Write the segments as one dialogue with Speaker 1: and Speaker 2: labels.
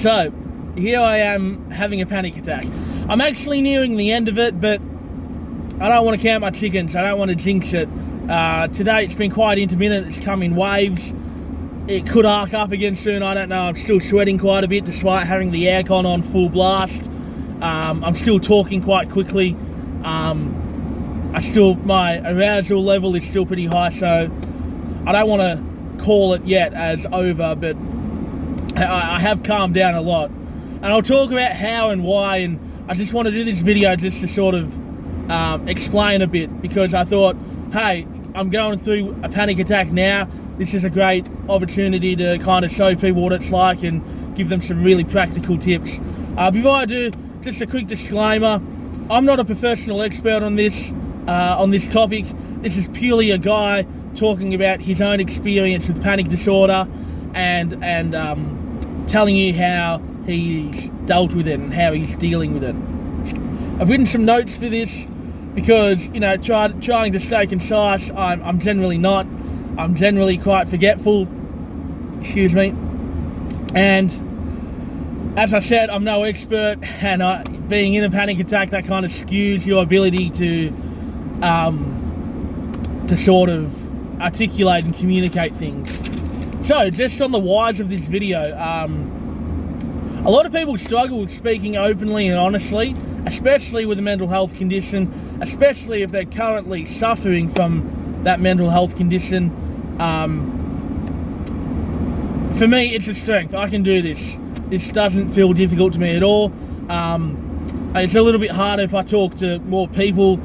Speaker 1: So, here I am having a panic attack. I'm actually nearing the end of it, but I don't want to count my chickens. I don't want to jinx it. Today it's been quite intermittent. It's come in waves. It could arc up again soon. I don't know. I'm still sweating quite a bit despite having the aircon on full blast. I'm still talking quite quickly. My arousal level is still pretty high, so I don't want to call it yet as over, but I have calmed down a lot. And I'll talk about how and why, and I just want to do this video just to sort of explain a bit, because I thought, hey, I'm going through a panic attack now. This is a great opportunity to kind of show people what it's like and give them some really practical tips. Before I do, just a quick disclaimer. I'm not a professional expert on this topic. This is purely a guy talking about his own experience with panic disorder and telling you how he's dealt with it and how he's dealing with it. I've written some notes for this because, you know, trying to stay concise, I'm generally not. I'm generally quite forgetful. Excuse me. And as I said, I'm no expert, and being in a panic attack, that kind of skews your ability to sort of articulate and communicate things. So, just on the whys of this video, a lot of people struggle with speaking openly and honestly, especially with a mental health condition, especially if they're currently suffering from that mental health condition. For me, it's a strength. I can do this. This doesn't feel difficult to me at all. It's a little bit harder if I talk to more people,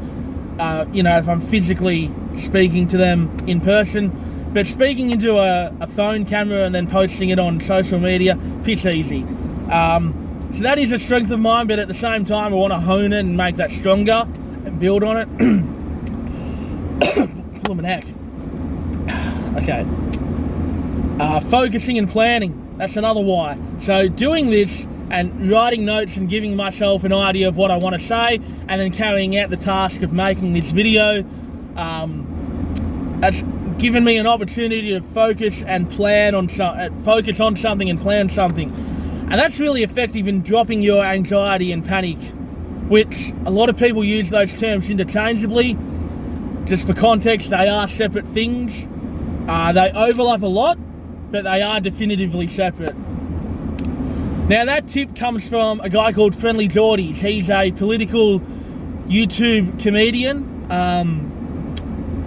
Speaker 1: you know, if I'm physically speaking to them in person. But speaking into a phone camera and then posting it on social media, piss easy. So that is a strength of mine, but at the same time, I want to hone it and make that stronger and build on it. Blooming heck. Okay. Focusing and planning. That's another why. So doing this and writing notes and giving myself an idea of what I want to say, and then carrying out the task of making this video, that's given me an opportunity to focus and plan on focus on something and plan something. And that's really effective in dropping your anxiety and panic, which a lot of people use those terms interchangeably. Just for context, they are separate things. They overlap a lot, but they are definitively separate. Now, that tip comes from a guy called Friendly Geordies. He's a political YouTube comedian.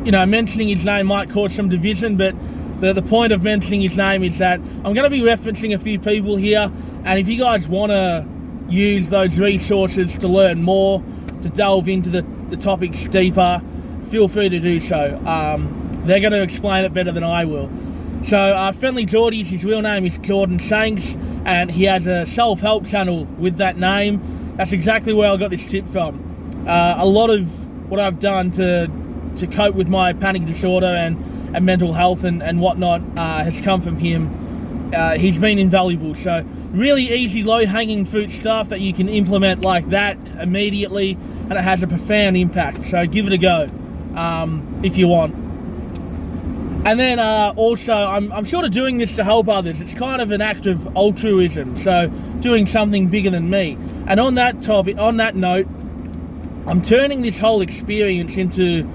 Speaker 1: You know, mentioning his name might cause some division, but the point of mentioning his name is that I'm going to be referencing a few people here, and if you guys want to use those resources to learn more, to delve into the topics deeper, feel free to do so. They're going to explain it better than I will. So, Friendly Geordies, his real name is Jordan Shanks, and he has a self-help channel with that name. That's exactly where I got this tip from. A lot of what I've done to cope with my panic disorder and mental health and whatnot has come from him. He's been invaluable. So really easy, low-hanging fruit stuff that you can implement like that immediately, and it has a profound impact. So give it a go if you want. And then also, I'm sort of doing this to help others. It's kind of an act of altruism, so doing something bigger than me. And on that topic, on that note, I'm turning this whole experience into,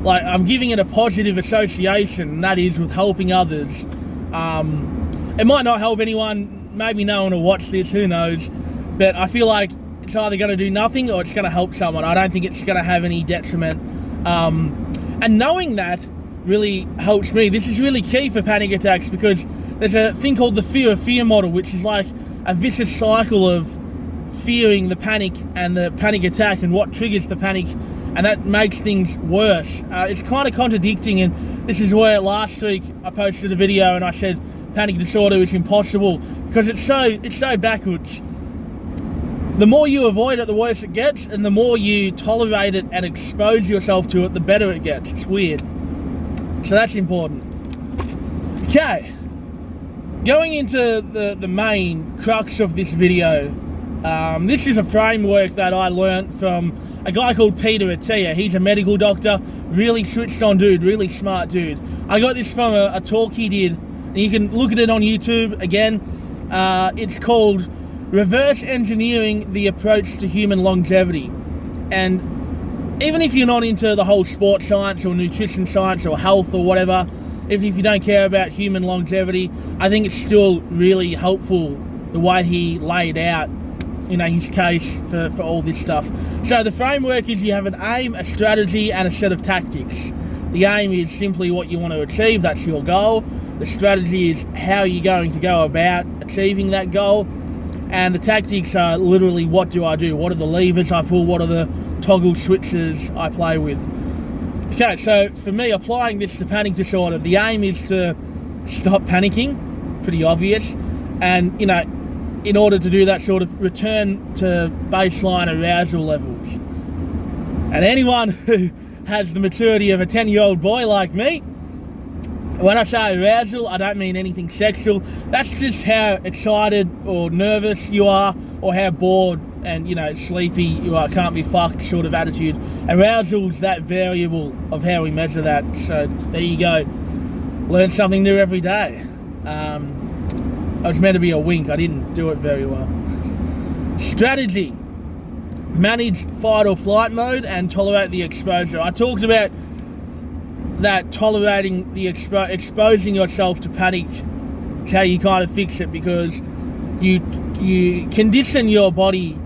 Speaker 1: like, I'm giving it a positive association, and that is with helping others. It might not help anyone, maybe no one will watch this, who knows, but I feel like it's either going to do nothing or it's going to help someone. I don't think it's going to have any detriment. And knowing that really helps me. This is really key for panic attacks, because there's a thing called the fear of fear model, which is like a vicious cycle of fearing the panic and the panic attack and what triggers the panic, and that makes things worse. It's kind of contradicting, and this is where last week I posted a video and I said panic disorder is impossible, because it's so backwards. The more you avoid it, the worse it gets, and the more you tolerate it and expose yourself to it, the better it gets. It's weird. So that's important. Okay, going into the main crux of this video, this is a framework that I learned from a guy called Peter Attia. He's a medical doctor, really switched on dude, really smart dude. I got this from a talk he did, and you can look at it on YouTube again. It's called Reverse Engineering the Approach to Human Longevity. And even if you're not into the whole sports science or nutrition science or health or whatever, even if you don't care about human longevity, I think it's still really helpful the way he laid out, his case for all this stuff. So the framework is you have an aim, a strategy, and a set of tactics. The aim is simply what you want to achieve, that's your goal. The strategy is how you're going to go about achieving that goal. And the tactics are literally, what do I do? What are the levers I pull? What are the toggle switches I play with? Okay, so for me, applying this to panic disorder, the aim is to stop panicking, pretty obvious. And, in order to do that, sort of return to baseline arousal levels. And anyone who has the maturity of a 10-year-old boy like me, when I say arousal, I don't mean anything sexual. That's just how excited or nervous you are, or how bored and, sleepy you are, can't be fucked sort of attitude. Arousal is that variable of how we measure that. So there you go. Learn something new every day. I was meant to be a wink. I didn't do it very well. Strategy. Manage fight or flight mode and tolerate the exposure. I talked about that tolerating the exposing yourself to panic. It's how you kind of fix it, because you condition your body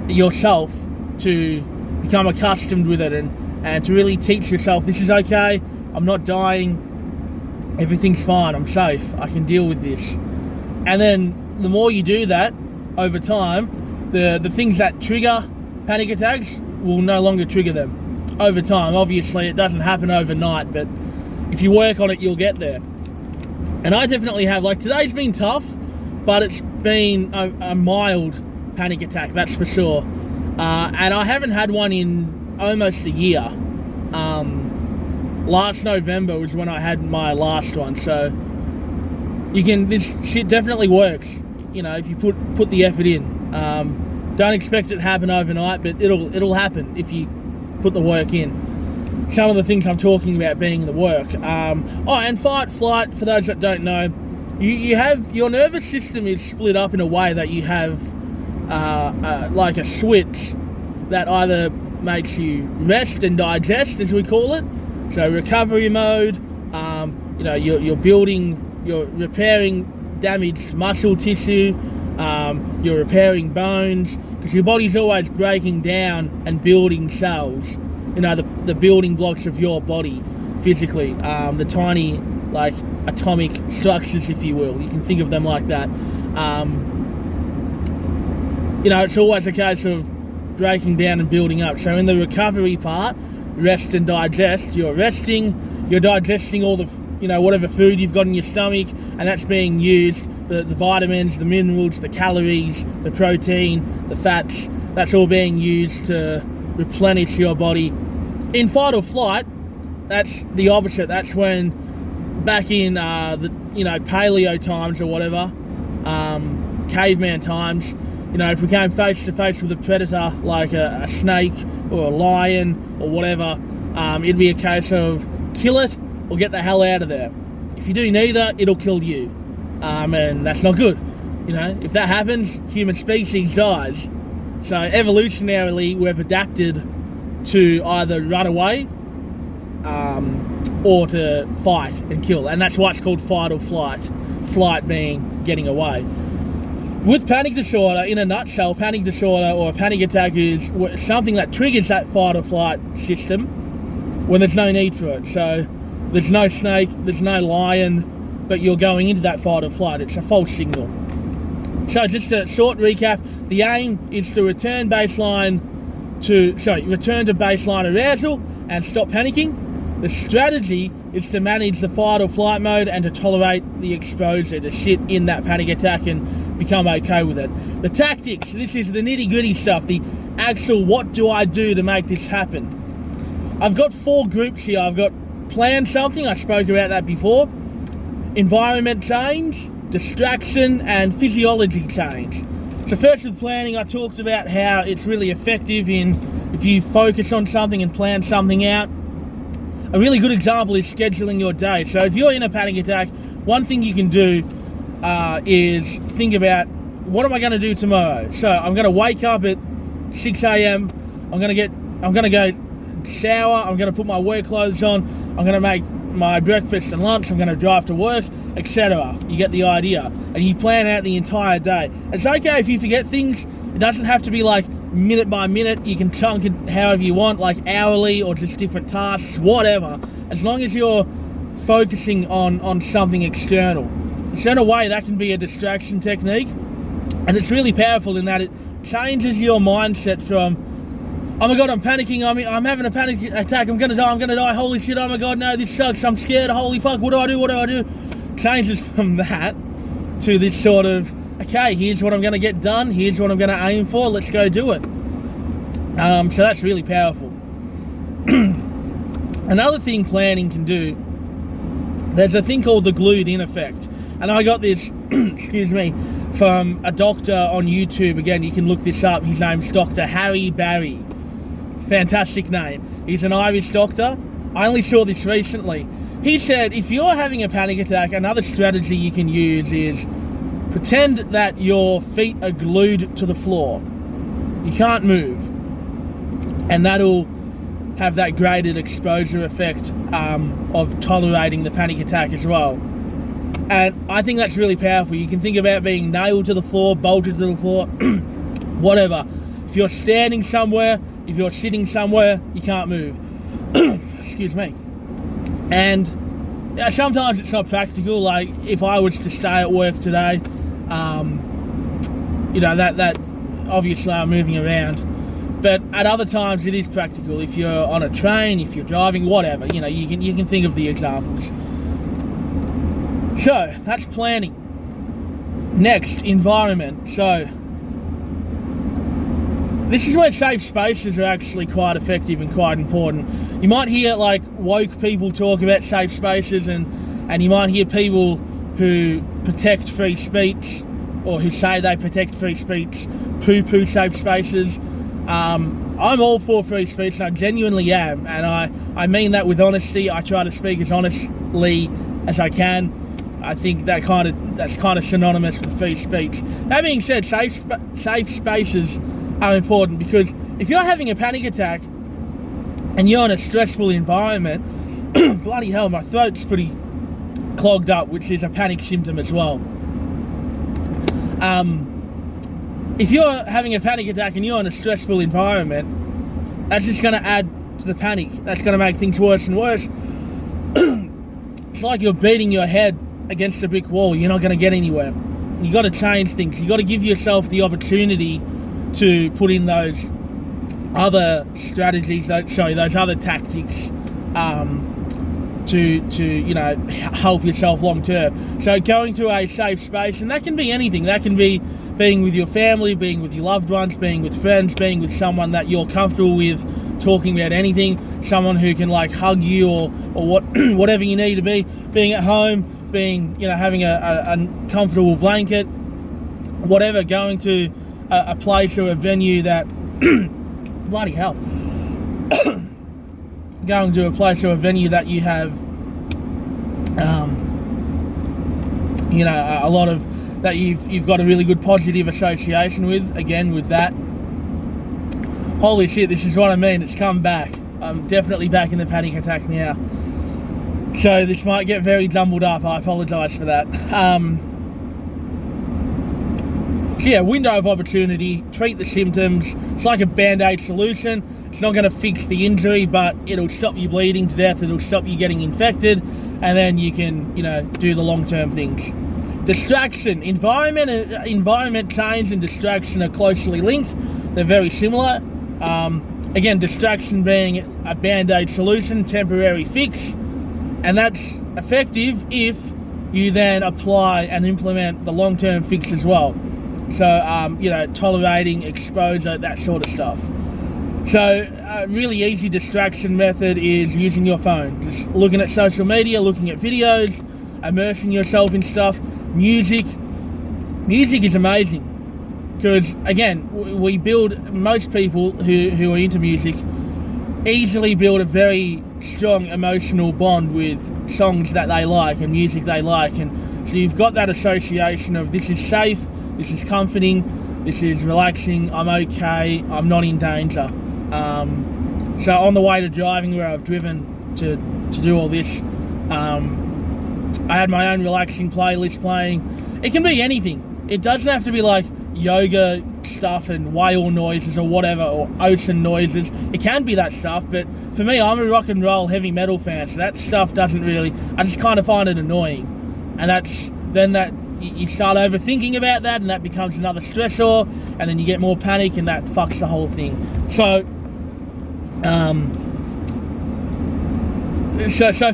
Speaker 1: yourself to become accustomed with it and to really teach yourself, this is okay, I'm not dying, everything's fine, I'm safe, I can deal with this. And then the more you do that over time, the things that trigger panic attacks will no longer trigger them over time. Obviously it doesn't happen overnight, but if you work on it, you'll get there. And I definitely have. Like, today's been tough, but it's been a mild panic attack, that's for sure. And I haven't had one in almost a year. Last November was when I had my last one, so this shit definitely works, if you put the effort in. Don't expect it to happen overnight, but it'll happen if you put the work in. Some of the things I'm talking about being the work. And fight, flight, for those that don't know, you have, your nervous system is split up in a way that you have like a switch that either makes you rest and digest, as we call it. So recovery mode, you're repairing damaged muscle tissue, you're repairing bones, because your body's always breaking down and building cells, the building blocks of your body physically, the tiny, like, atomic structures, if you will. You can think of them like that. It's always a case of breaking down and building up. So in the recovery part, rest and digest, you're resting, you're digesting all the, whatever food you've got in your stomach, and that's being used. The vitamins, the minerals, the calories, the protein, the fats, that's all being used to replenish your body. In fight or flight, that's the opposite. That's when, back in paleo times or whatever, caveman times, if we came face to face with a predator like a snake or a lion or whatever, it'd be a case of kill it or get the hell out of there. If you do neither, it'll kill you. And that's not good. If that happens, human species dies. So evolutionarily, we've adapted to either run away or to fight and kill. And that's why it's called fight or flight. Flight being getting away. With panic disorder, in a nutshell, panic disorder or a panic attack is something that triggers that fight or flight system when there's no need for it. So there's no snake, there's no lion, but you're going into that fight or flight. It's a false signal. So just a short recap, the aim is to return to baseline arousal and stop panicking. The strategy is to manage the fight or flight mode and to tolerate the exposure, to sit in that panic attack and become okay with it. The tactics, this is the nitty gritty stuff, the actual what do I do to make this happen. I've got 4 groups here. I've got plan something, I spoke about that before. Environment change, distraction, and physiology change. So first with planning, I talked about how it's really effective if you focus on something and plan something out. A really good example is scheduling your day. So if you're in a panic attack, one thing you can do is think about, what am I going to do tomorrow? So I'm going to wake up at 6 a.m. I'm going to go shower. I'm going to put my work clothes on. I'm going to make my breakfast and lunch. I'm going to drive to work, etc. You get the idea. And you plan out the entire day. It's okay if you forget things. It doesn't have to be like minute by minute. You can chunk it however you want, like hourly or just different tasks, whatever. As long as you're focusing on something external. So in a way, that can be a distraction technique. And it's really powerful in that it changes your mindset from, oh my God, I'm panicking, I'm having a panic attack, I'm gonna die, holy shit, oh my God, no, this sucks, I'm scared, holy fuck, what do I do? Changes from that to this sort of, okay, here's what I'm gonna get done, here's what I'm gonna aim for, let's go do it. So that's really powerful. Another thing planning can do, there's a thing called the glued in effect. And I got this, excuse me, from a doctor on YouTube. Again, you can look this up. His name's Dr. Harry Barry. Fantastic name. He's an Irish doctor. I only saw this recently. He said, if you're having a panic attack, another strategy you can use is pretend that your feet are glued to the floor. You can't move. And that'll have that graded exposure effect of tolerating the panic attack as well. And I think that's really powerful. You can think about being nailed to the floor, bolted to the floor, whatever. If you're standing somewhere, if you're sitting somewhere, you can't move. Excuse me. And sometimes it's not practical. Like if I was to stay at work today, that obviously I'm moving around. But at other times it is practical. If you're on a train, if you're driving, whatever, you can think of the examples. So, that's planning. Next, environment. So, this is where safe spaces are actually quite effective and quite important. You might hear like woke people talk about safe spaces, and you might hear people who protect free speech, or who say they protect free speech, poo-poo safe spaces. I'm all for free speech, and I genuinely am, and I mean that with honesty. I try to speak as honestly as I can. I think that's kind of synonymous with free speech. That being said, safe spaces are important, because if you're having a panic attack and you're in a stressful environment, bloody hell, my throat's pretty clogged up, which is a panic symptom as well. If you're having a panic attack and you're in a stressful environment, that's just going to add to the panic. That's going to make things worse and worse. It's like you're beating your head against a brick wall. You're not going to get anywhere. You got to change things. You got to give yourself the opportunity to put in those other strategies, those other tactics, to help yourself long term. So going to a safe space, and that can be anything. That can be being with your family, being with your loved ones, being with friends, being with someone that you're comfortable with, talking about anything, someone who can like hug you or whatever you need to be, being at home, being, having a comfortable blanket, whatever, going to a place or a venue that, bloody hell, going to a place or a venue that you have, a lot of, that you've got a really good positive association with, again, with that. Holy shit, this is what I mean, it's come back. I'm definitely back in the panic attack now. So this might get very jumbled up, I apologise for that. So yeah, window of opportunity, treat the symptoms. It's like a band-aid solution. It's not going to fix the injury, but it'll stop you bleeding to death, it'll stop you getting infected, and then you can, do the long-term things. Distraction. Environment change and distraction are closely linked. They're very similar. Again, distraction being a band-aid solution, temporary fix, and that's effective if you then apply and implement the long-term fix as well. So, tolerating exposure, that sort of stuff. So, a really easy distraction method is using your phone. Just looking at social media, looking at videos, immersing yourself in stuff. Music is amazing. Because, again, most people who are into music easily build a very strong emotional bond with songs that they like and music they like. And So you've got that association of this is safe, this is comforting, this is relaxing, I'm okay, I'm not in danger. So on the way to driving, where I've driven to do all this, I had my own relaxing playlist playing. It can be anything. It doesn't have to be like yoga stuff and whale noises or whatever, or ocean noises. It can be that stuff, but for me, I'm a rock and roll heavy metal fan, so that stuff doesn't really, I just kind of find it annoying. And you start overthinking about that, and that becomes another stressor, and then you get more panic, and that fucks the whole thing. So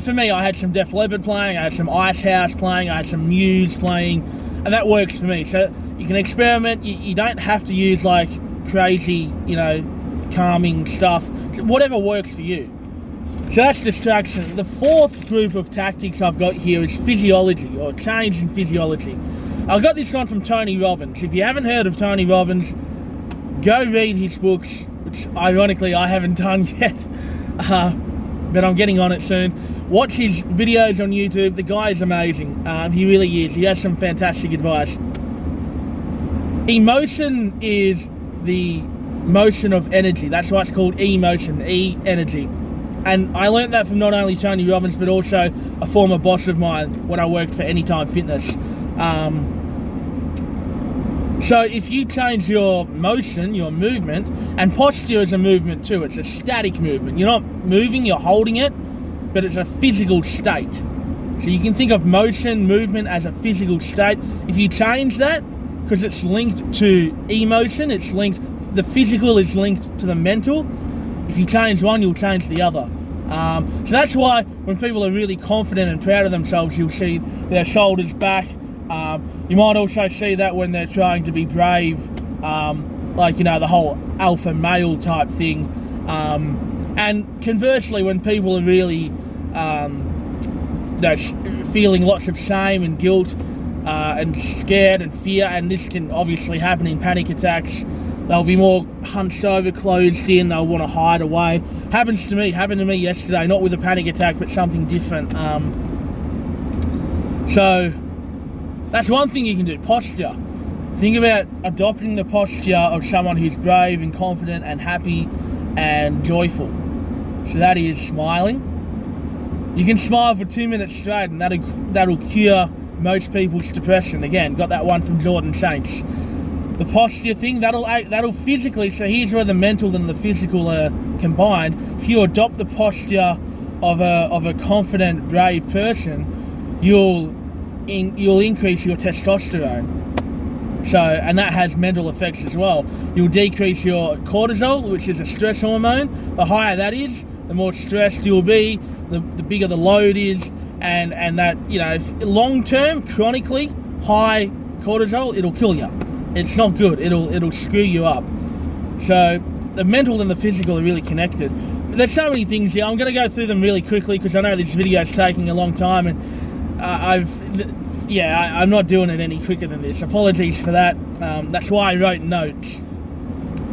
Speaker 1: for me, I had some Def Leppard playing, I had some Ice House playing, I had some Muse playing, and that works for me. So you can experiment. You don't have to use like crazy, calming stuff. Whatever works for you. So that's distraction. The fourth group of tactics I've got here is physiology, or change in physiology. I got this one from Tony Robbins. If you haven't heard of Tony Robbins, go read his books, which ironically I haven't done yet, but I'm getting on it soon. Watch his videos on YouTube. The guy is amazing. He really is. He has some fantastic advice. Emotion is the motion of energy. That's why it's called emotion, energy. And I learned that from not only Tony Robbins, but also a former boss of mine when I worked for Anytime Fitness. So if you change your motion, your movement, and posture is a movement too. It's a static movement. You're not moving, you're holding it, but it's a physical state. So you can think of motion, movement as a physical state. If you change that, because it's linked to emotion, the physical is linked to the mental. If you change one, you'll change the other. So that's why when people are really confident and proud of themselves, you'll see their shoulders back. You might also see that when they're trying to be brave, the whole alpha male type thing. And conversely, when people are really feeling lots of shame and guilt and scared and fear, and this can obviously happen in panic attacks, they'll be more hunched over, closed in, they'll want to hide away. Happened to me yesterday, not with a panic attack, but something different. So that's one thing you can do, posture. Think about adopting the posture of someone who's brave and confident and happy and joyful. So that is smiling. You can smile for 2 minutes straight, and that'll cure most people's depression. Again, got that one from Jordan Saints. The posture thing, that'll physically, so here's where the mental and the physical are combined. If you adopt the posture of a confident, brave person, you'll increase your testosterone. So, and that has mental effects as well. You'll decrease your cortisol, which is a stress hormone. The higher that is, the more stressed you'll be, the bigger the load is, and that, long term, chronically high cortisol, it'll kill you. It's not good. It'll screw you up. So the mental and the physical are really connected. There's so many things here. I'm going to go through them really quickly because I know this video is taking a long time, and I'm not doing it any quicker than this. Apologies for that. That's why I wrote notes.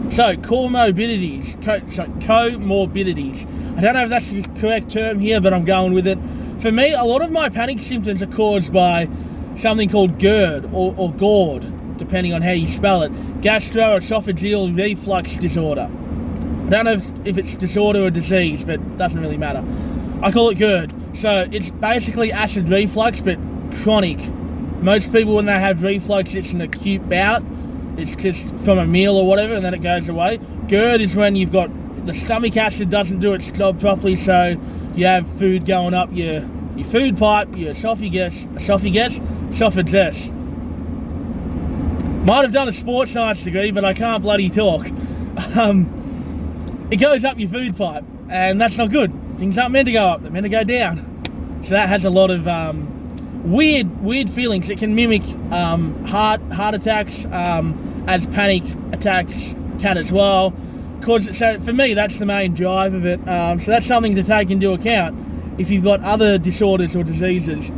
Speaker 1: So comorbidities. I don't know if that's the correct term here, but I'm going with it. For me, a lot of my panic symptoms are caused by something called GERD or GORD, depending on how you spell it. Gastroesophageal reflux disorder. I don't know if it's disorder or disease, but it doesn't really matter. I call it GERD. So it's basically acid reflux, but chronic. Most people, when they have reflux, it's an acute bout. It's just from a meal or whatever, and then it goes away. GERD is when you've got the stomach acid doesn't do its job properly, so you have food going up your food pipe, your esophagus. Might have done a sports science degree, but I can't bloody talk. It goes up your food pipe, and that's not good. Things aren't meant to go up, they're meant to go down. So that has a lot of weird feelings. It can mimic heart attacks, as panic attacks can as well. So for me, that's the main drive of it. So that's something to take into account if you've got other disorders or diseases.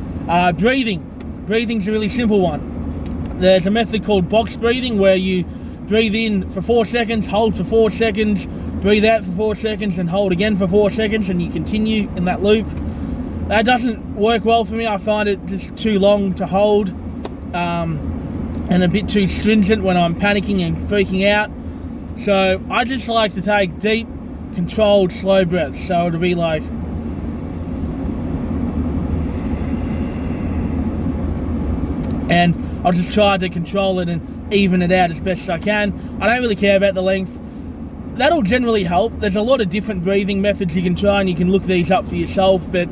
Speaker 1: Breathing's a really simple one. There's a method called box breathing where you breathe in for 4 seconds, hold for 4 seconds, breathe out for 4 seconds, and hold again for 4 seconds, and you continue in that loop. That doesn't work well for me. I find it just too long to hold, and a bit too stringent when I'm panicking and freaking out. So I just like to take deep, controlled, slow breaths. So it'll be like, and I'll just try to control it and even it out as best as I can. I don't really care about the length. That'll generally help. There's a lot of different breathing methods you can try, and you can look these up for yourself, but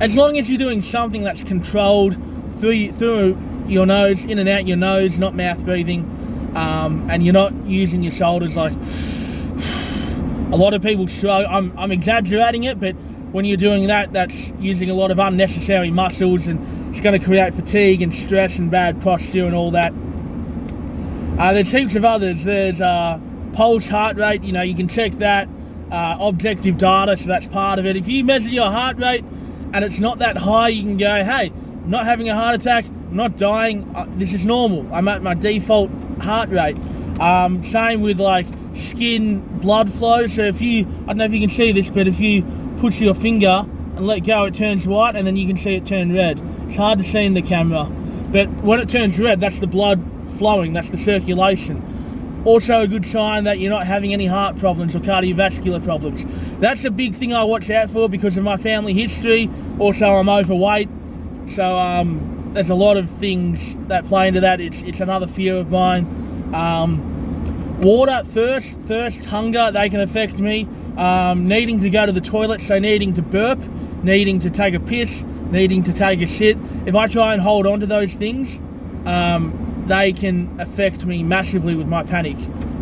Speaker 1: as long as you're doing something that's controlled through your nose, in and out your nose, not mouth breathing, and you're not using your shoulders like a lot of people struggle. I'm exaggerating it, but when you're doing that, that's using a lot of unnecessary muscles, and it's going to create fatigue and stress and bad posture and all that. There's heaps of others. There's pulse heart rate, you can check that. Objective data, so that's part of it. If you measure your heart rate and it's not that high, you can go, hey, I'm not having a heart attack, I'm not dying, this is normal, I'm at my default heart rate. Same with like skin blood flow. So if you, I don't know if you can see this, but if you push your finger and let go, it turns white, and then you can see it turn red. It's hard to see in the camera, but when it turns red, that's the blood flowing, that's the circulation. Also a good sign that you're not having any heart problems or cardiovascular problems. That's a big thing I watch out for because of my family history. Also, I'm overweight, so there's a lot of things that play into that. It's another fear of mine. Water, thirst, hunger, they can affect me. Needing to go to the toilet, so needing to burp, needing to take a piss, needing to take a shit. If I try and hold on to those things, they can affect me massively with my panic.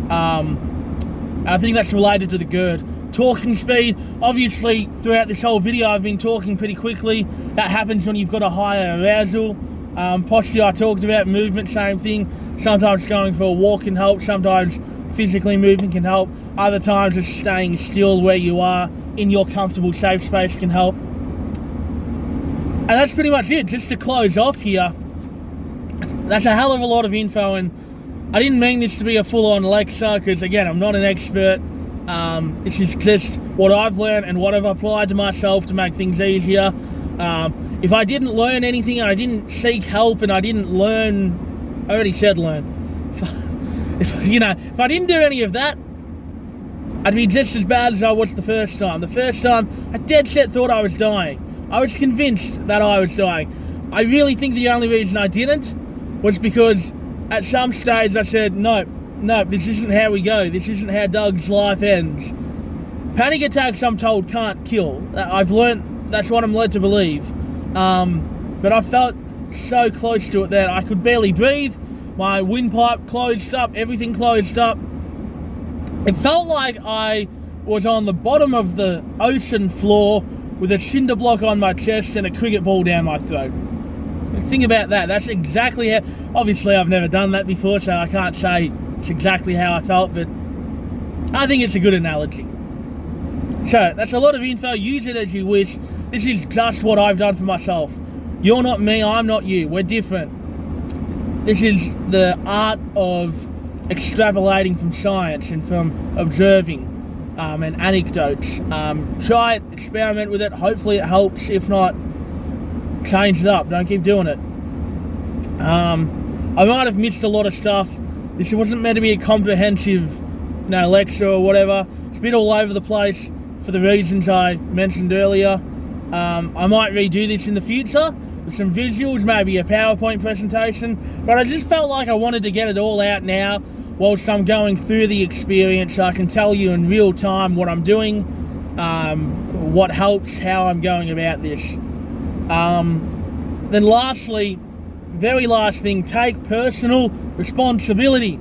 Speaker 1: I think that's related to the GERD. Talking speed, obviously throughout this whole video I've been talking pretty quickly. That happens when you've got a higher arousal. Posture I talked about, movement, same thing. Sometimes going for a walk can help, sometimes physically moving can help. Other times just staying still where you are in your comfortable safe space can help. And that's pretty much it. Just to close off here, that's a hell of a lot of info, and I didn't mean this to be a full-on lecture because, again, I'm not an expert. This is just what I've learned and what I've applied to myself to make things easier. If I didn't learn anything and I didn't seek help and I didn't learn, I already said learn. If I didn't do any of that, I'd be just as bad as I was the first time. The first time, I dead set thought I was dying. I was convinced that I was dying. I really think the only reason I didn't was because at some stage I said, no, this isn't how we go. This isn't how Doug's life ends. Panic attacks, I'm told, can't kill. I've learned, that's what I'm led to believe. But I felt so close to it that I could barely breathe. My windpipe closed up, everything closed up. It felt like I was on the bottom of the ocean floor with a cinder block on my chest and a cricket ball down my throat. Think about that. That's exactly how, obviously I've never done that before, so I can't say it's exactly how I felt, but I think it's a good analogy. So that's a lot of info. Use it as you wish. This is just what I've done for myself. You're not me, I'm not you. We're different. This is the art of extrapolating from science and from observing and anecdotes. Try it, experiment with it. Hopefully it helps. If not, change it up. Don't keep doing it. I might have missed a lot of stuff. This wasn't meant to be a comprehensive, lecture or whatever. It's a bit all over the place for the reasons I mentioned earlier. I might redo this in the future with some visuals, maybe a PowerPoint presentation, but I just felt like I wanted to get it all out now whilst I'm going through the experience so I can tell you in real time what I'm doing, what helps, how I'm going about this. Then lastly, very last thing, take personal responsibility.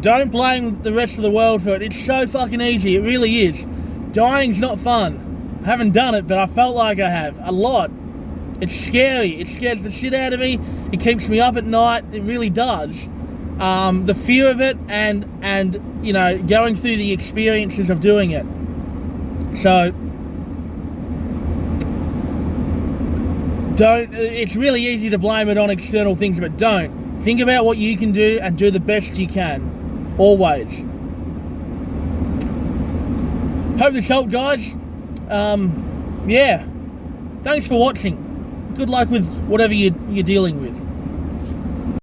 Speaker 1: Don't blame the rest of the world for it. It's so fucking easy, it really is. Dying's not fun. I haven't done it, but I felt like I have, a lot. It's scary, it scares the shit out of me, it keeps me up at night, it really does. The fear of it and going through the experiences of doing it. So, it's really easy to blame it on external things, but don't. Think about what you can do and do the best you can. Always. Hope this helped, guys. Thanks for watching. Good luck with whatever you're dealing with.